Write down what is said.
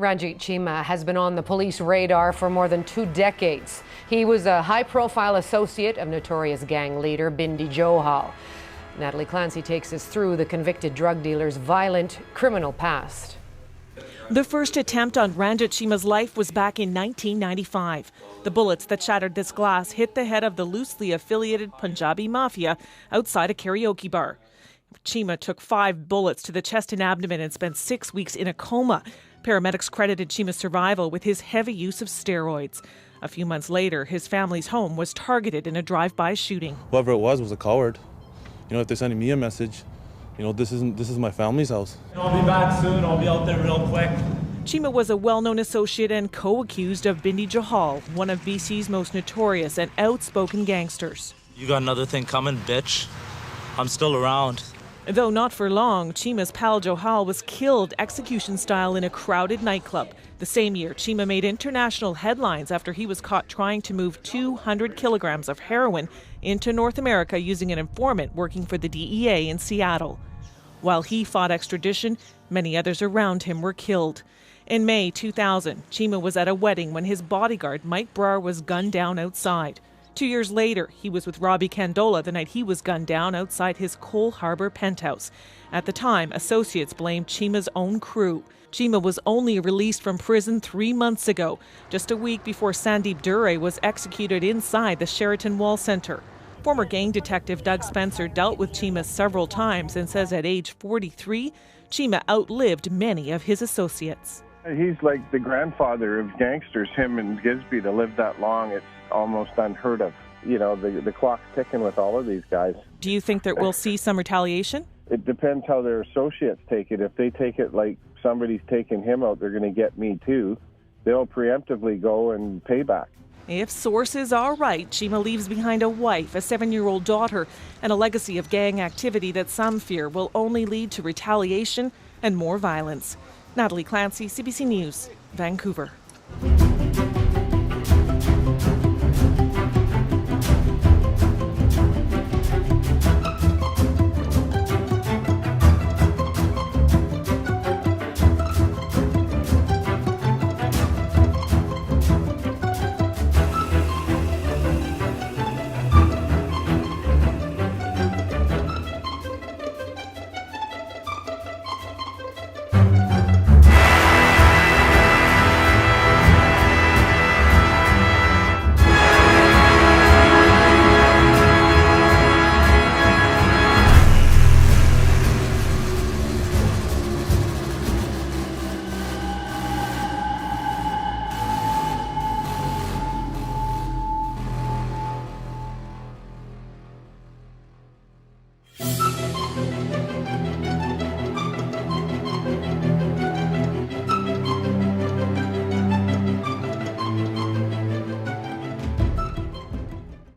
Ranjit Cheema has been on the police radar for more than 2 decades. He was a high-profile associate of notorious gang leader Bindi Johal. Natalie Clancy takes us through the convicted drug dealer's violent criminal past. The first attempt on Ranjit Cheema's life was back in 1995. The bullets that shattered this glass hit the head of the loosely affiliated Punjabi mafia outside a karaoke bar. Cheema took 5 bullets to the chest and abdomen and spent 6 weeks in a coma. Paramedics credited Cheema's survival with his heavy use of steroids. A few months later, his family's home was targeted in a drive-by shooting. Whoever it was a coward. You know, if they're sending me a message, you know, this is my family's house. I'll be back soon. I'll be out there real quick. Cheema was a well-known associate and co-accused of Bindi Johal, one of BC's most notorious and outspoken gangsters. You got another thing coming, bitch. I'm still around. Though not for long, Cheema's pal Johal was killed execution-style in a crowded nightclub. The same year, Cheema made international headlines after he was caught trying to move 200 kilograms of heroin into North America using an informant working for the DEA in Seattle. While he fought extradition, many others around him were killed. In May 2000, Cheema was at a wedding when his bodyguard, Mike Brar, was gunned down outside. 2 years later, he was with Robbie Candola the night he was gunned down outside his Cole Harbour penthouse. At the time, associates blamed Cheema's own crew. Cheema was only released from prison 3 months ago, just a week before Sandeep Dure was executed inside the Sheraton Wall Centre. Former gang detective Doug Spencer dealt with Cheema several times and says at age 43, Cheema outlived many of his associates. He's like the grandfather of gangsters, him and Gisby, to live that long. It's almost unheard of. You know, the clock's ticking with all of these guys. Do you think that we'll see some retaliation? It depends how their associates take it. If they take it like somebody's taking him out, they're going to get me too. They'll preemptively go and pay back. If sources are right, Cheema leaves behind a wife, a 7-year-old daughter, and a legacy of gang activity that some fear will only lead to retaliation and more violence. Natalie Clancy, CBC News, Vancouver.